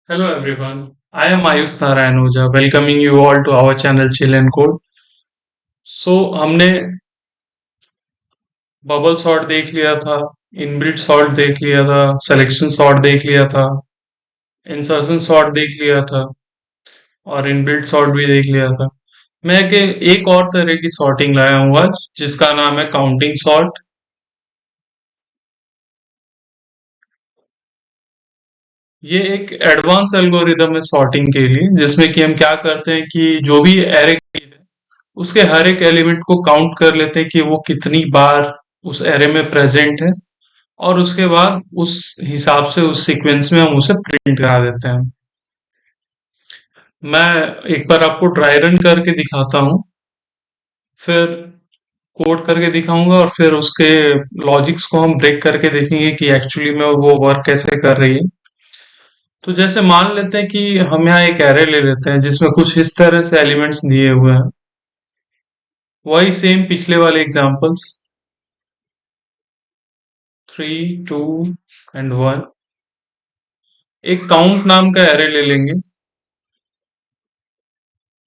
Hello everyone, I am Ayush Narayan Oja, welcoming you all to our channel Chill and Code. हमने bubble sort देख लिया था, inbuilt sort देख लिया था, सिलेक्शन सॉर्ट देख लिया था, इंसर्शन सॉर्ट देख लिया था और इनबिल्ट सॉर्ट भी देख लिया था। मैं के एक और तरह की सॉर्टिंग लाया हूँ आज, जिसका नाम है काउंटिंग सॉर्ट। ये एक एडवांस एल्गोरिदम है सॉर्टिंग के लिए, जिसमें कि हम क्या करते हैं कि जो भी एरे उसके हर एक एलिमेंट को काउंट कर लेते हैं कि वो कितनी बार उस एरे में प्रेजेंट है, और उसके बाद उस हिसाब से उस सीक्वेंस में हम उसे प्रिंट करा देते हैं। मैं एक बार आपको ड्राई रन करके दिखाता हूँ, फिर कोड करके दिखाऊंगा और फिर उसके लॉजिक्स को हम ब्रेक करके देखेंगे कि एक्चुअली में वो वर्क कैसे कर रही है। तो जैसे मान लेते हैं कि हम यहाँ एक एरे ले लेते हैं जिसमें कुछ इस तरह से एलिमेंट्स दिए हुए हैं, वही सेम पिछले वाले एग्जांपल्स, 3 2 एंड 1। एक काउंट नाम का एरे ले लेंगे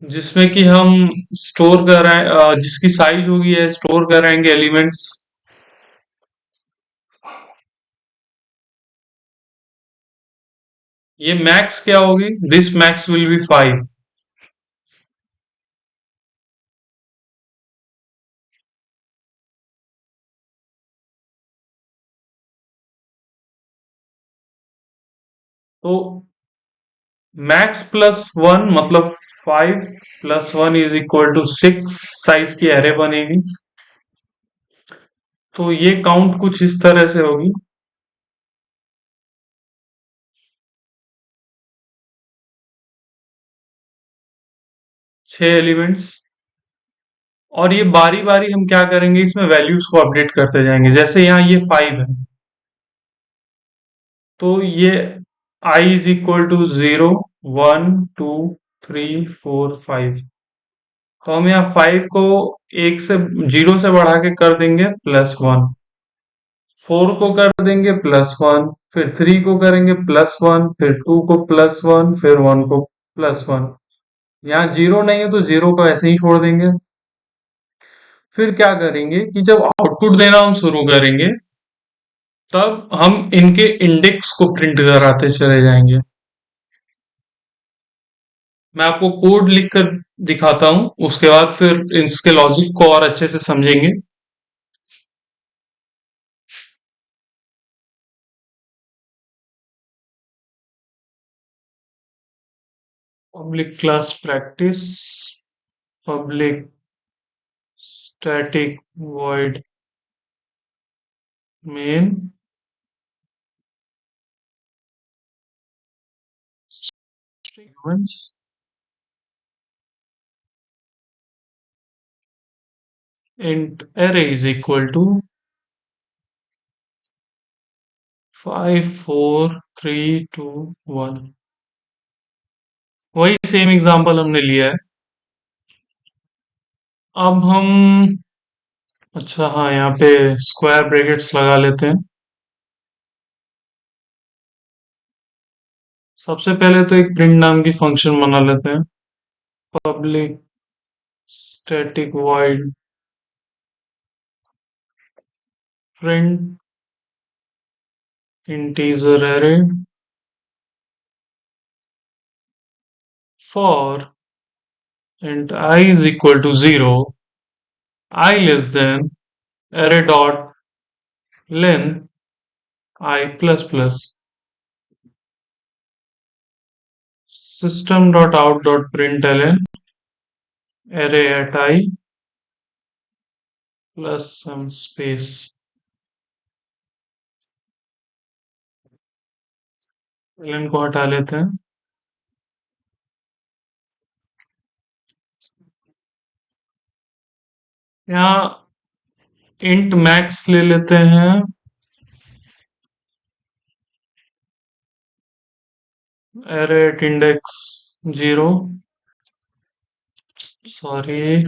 जिसमें कि हम स्टोर कराएं, जिसकी साइज होगी है स्टोर कराएंगे एलिमेंट्स। ये मैक्स क्या होगी, दिस मैक्स विल बी 5। तो मैक्स प्लस वन मतलब 5 + 1 = 6 साइज की एरे बनेगी। तो ये काउंट कुछ इस तरह से होगी, 6 एलिमेंट्स। और ये बारी बारी हम क्या करेंगे, इसमें वैल्यूज को अपडेट करते जाएंगे। जैसे यहाँ ये 5 है, तो ये i = 0 1 2 3 4 5। तो हम यहाँ 5 को एक से 0 से बढ़ा के कर देंगे +1, 4 को कर देंगे +1, फिर 3 को करेंगे +1, फिर 2 को +1, फिर 1 को +1। यहाँ 0 नहीं है तो 0 को ऐसे ही छोड़ देंगे। फिर क्या करेंगे कि जब आउटपुट देना हम शुरू करेंगे, तब हम इनके इंडेक्स को प्रिंट कराते चले जाएंगे। मैं आपको कोड लिखकर दिखाता हूं, उसके बाद फिर इसके लॉजिक को और अच्छे से समझेंगे। Public class practice, public static void main statements int array is equal to 5 4 3 2 1। वही सेम एग्जांपल हमने लिया है। अब हम, अच्छा हाँ, यहाँ पे स्क्वायर ब्रैकेट्स लगा लेते हैं। सबसे पहले तो एक प्रिंट नाम की फंक्शन बना लेते हैं, public static void print integer array for int I is equal to 0, I less than array dot length I plus plus, system dot out dot println array at I plus some space। ln को हटा लेते हैं। यहाँ int max ले लेते हैं, array at index 0, sorry,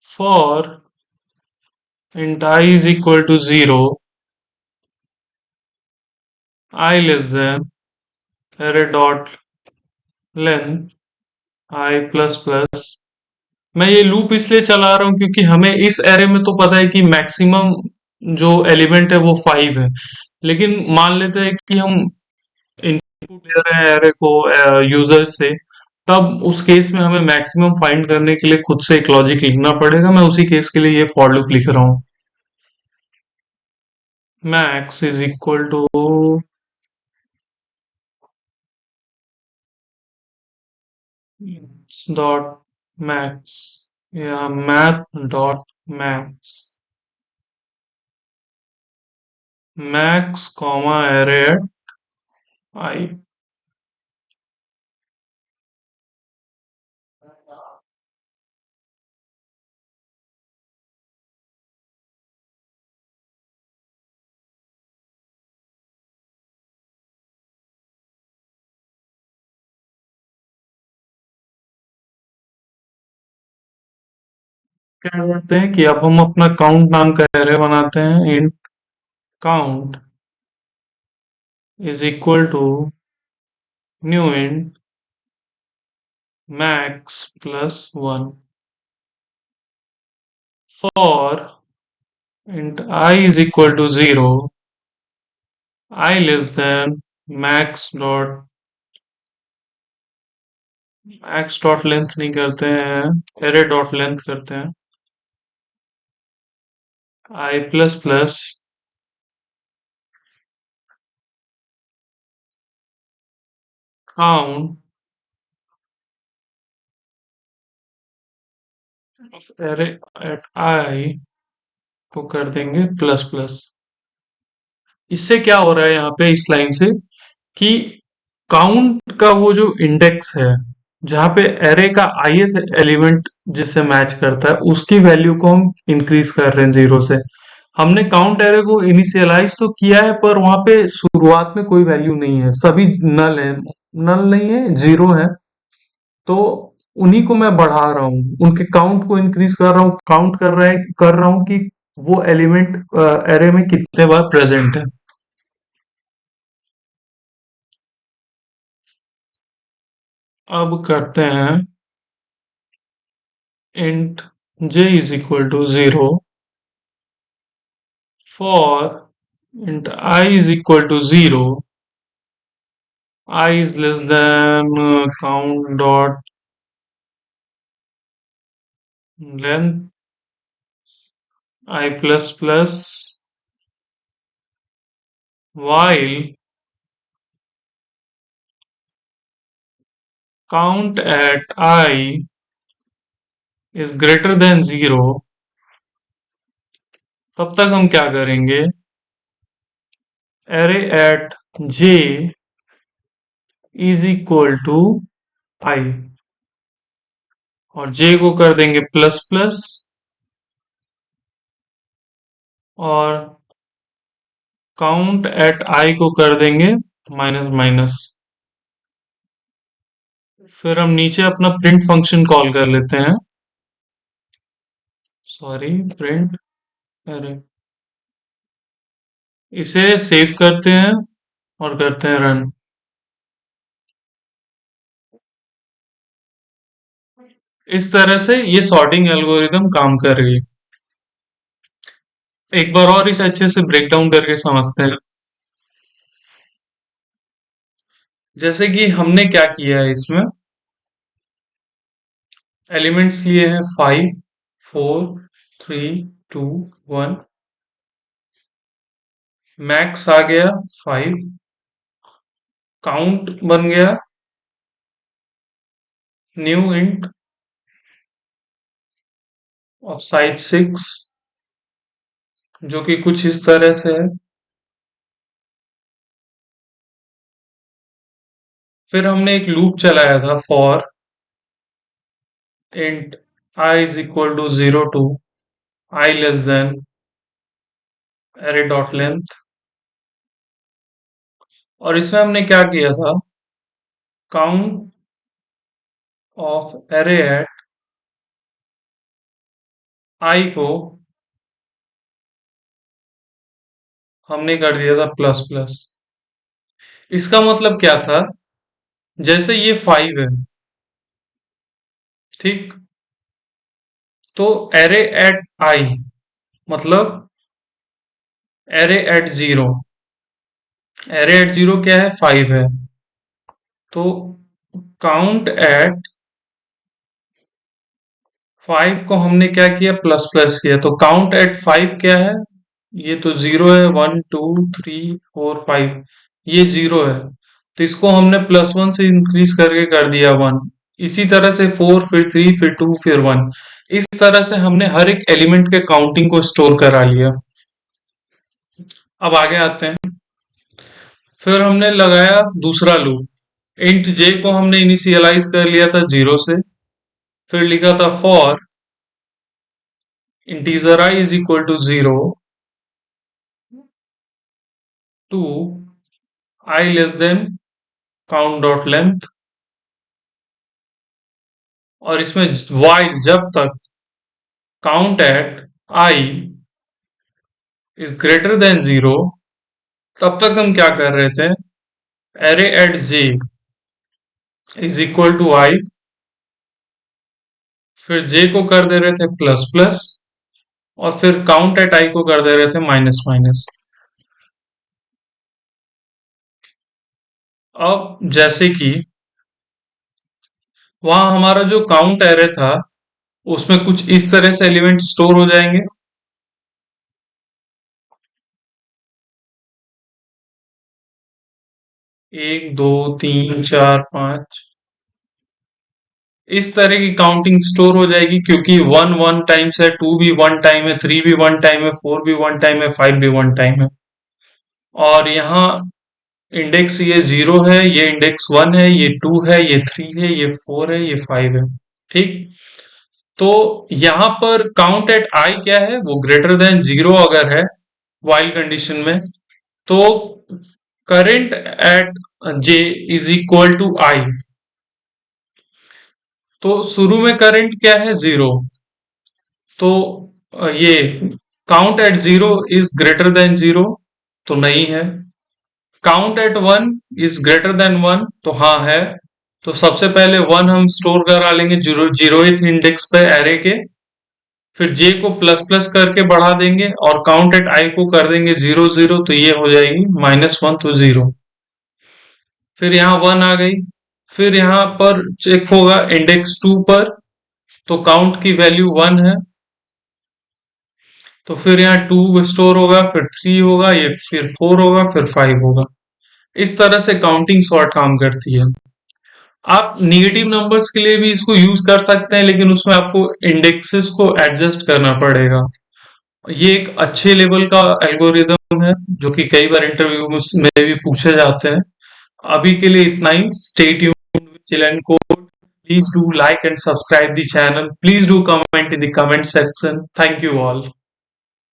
for int I is equal to 0, I less than array dot length I plus plus. मैं ये लूप इसलिए चला रहा हूं क्योंकि हमें इस एरे में तो पता है कि मैक्सिमम जो एलिमेंट है वो 5 है। लेकिन मान लेते हैं कि हम इनपुट ले रहे हैं एरे को यूजर से, तब उस केस में हमें मैक्सिमम फाइंड करने के लिए खुद से एक लॉजिक लिखना पड़ेगा। मैं उसी केस के लिए ये फॉर लूप लिख रहा हूँ। Max is equal to dot max या math dot max, max comma array at i. क्या करते हैं कि अब हम अपना काउंट नाम का एरे बनाते हैं। Int count is equal to new int max plus one for int I is equal to zero, i less than max dot, max dot length नहीं करते हैं, एरे डॉट लेंथ करते हैं। I plus plus count array at आई को कर देंगे plus plus. इससे क्या हो रहा है यहाँ पे इस लाइन से कि काउंट का वो जो इंडेक्स है, जहां पे एरे का ith एलिमेंट जिससे मैच करता है, उसकी वैल्यू को हम इंक्रीज कर रहे हैं जीरो से। हमने काउंट एरे को इनिशियलाइज तो किया है, पर वहां पे शुरुआत में कोई वैल्यू नहीं है, सभी नल है। नल नहीं है, जीरो है। तो उन्हीं को मैं बढ़ा रहा हूँ, उनके काउंट को इंक्रीज कर रहा हूँ। काउंट कर रहा हूँ कि वो एलिमेंट एरे में कितने बार प्रेजेंट है। अब करते हैं int j is equal to zero for int I is equal to 0, I is less than count dot length I plus plus, while count at I is greater than 0, तब तक हम क्या करेंगे, array at j is equal to I, और j को कर देंगे plus plus, और काउंट एट आई को कर देंगे माइनस माइनस। फिर हम नीचे अपना प्रिंट फंक्शन कॉल कर लेते हैं। सॉरी, प्रिंट, अरे, इसे सेव करते हैं और करते हैं रन। इस तरह से ये सॉर्टिंग एल्गोरिदम काम कर रही है। एक बार और इसे अच्छे से ब्रेक डाउन करके समझते हैं। जैसे कि हमने क्या किया है इसमें, एलिमेंट्स लिए हैं 5, 4, 3, 2, 1। मैक्स आ गया 5, काउंट बन गया न्यू इंट ऑफ साइज 6, जो कि कुछ इस तरह से है। फिर हमने एक लूप चलाया था for int I is equal to 0 to I less than array dot length, और इसमें हमने क्या किया था, काउंट ऑफ एरे एट आई को हमने कर दिया था प्लस प्लस। इसका मतलब क्या था, जैसे ये 5 है, ठीक, तो एरे एट आई मतलब array at zero, array at zero क्या है, 5 है, तो काउंट एट 5 को हमने क्या किया, प्लस प्लस किया, तो काउंट एट 5 क्या है, ये तो जीरो है, 1 2 3 4 5, ये जीरो है, तो इसको हमने +1 से इंक्रीज करके कर दिया 1। इसी तरह से 4, फिर 3, फिर 2, फिर 1, इस तरह से हमने हर एक एलिमेंट के काउंटिंग को स्टोर करा लिया। अब आगे आते हैं, फिर हमने लगाया दूसरा लूप, इंट जे को हमने इनिशियलाइज कर लिया था 0 से, फिर लिखा था for integer i is equal to 0 to I less than count dot length, और इसमें वाइल जब तक count at i is greater than 0, तब तक हम क्या कर रहे थे, array at j is equal to i, फिर जे को कर दे रहे थे प्लस प्लस, और फिर काउंट एट आई को कर दे रहे थे माइनस माइनस। अब जैसे कि वहां हमारा जो काउंट एरे था, उसमें कुछ इस तरह से एलिमेंट स्टोर हो जाएंगे, 1 2 3 4 5, इस तरह की काउंटिंग स्टोर हो जाएगी, क्योंकि 1 1 टाइम्स है, 2 भी 1 टाइम है, 3 भी 1 टाइम है, 4 भी 1 टाइम है, 5 भी 1 टाइम है। और यहाँ इंडेक्स ये 0 है, ये इंडेक्स 1 है, ये 2 है, ये 3 है, ये 4 है, ये 5 है, ठीक। तो यहाँ पर काउंट एट आई क्या है, वो ग्रेटर देन 0 अगर है वाइल कंडीशन में, तो current at j is equal to i, तो शुरू में करंट क्या है, 0, तो ये count at 0 is greater than 0, तो नहीं है। Count at 1 is greater than 1, तो हाँ है। तो सबसे पहले 1 हम स्टोर करा लेंगे जीरो जीरोथ इंडेक्स पे एरे के, फिर जे को प्लस प्लस करके बढ़ा देंगे, और काउंट एट आई को कर देंगे 0 0, तो ये हो जाएगी -1, तो 0। फिर यहाँ 1 आ गई, फिर यहाँ पर चेक होगा इंडेक्स 2 पर, तो काउंट की वैल्यू 1 है, तो फिर यहाँ 2 स्टोर होगा, फिर 3 होगा, ये फिर 4 होगा, फिर 5 होगा। इस तरह से काउंटिंग सॉर्ट काम करती है। आप निगेटिव नंबर्स के लिए भी इसको यूज कर सकते हैं, लेकिन उसमें आपको इंडेक्सेस को एडजस्ट करना पड़ेगा। ये एक अच्छे लेवल का एल्गोरिदम है, जो कि कई बार इंटरव्यू में भी पूछे जाते हैं। अभी के लिए इतना ही। Stay tuned with chill and code. Please do like and subscribe the channel. Please do comment in the comment section. Thank you all.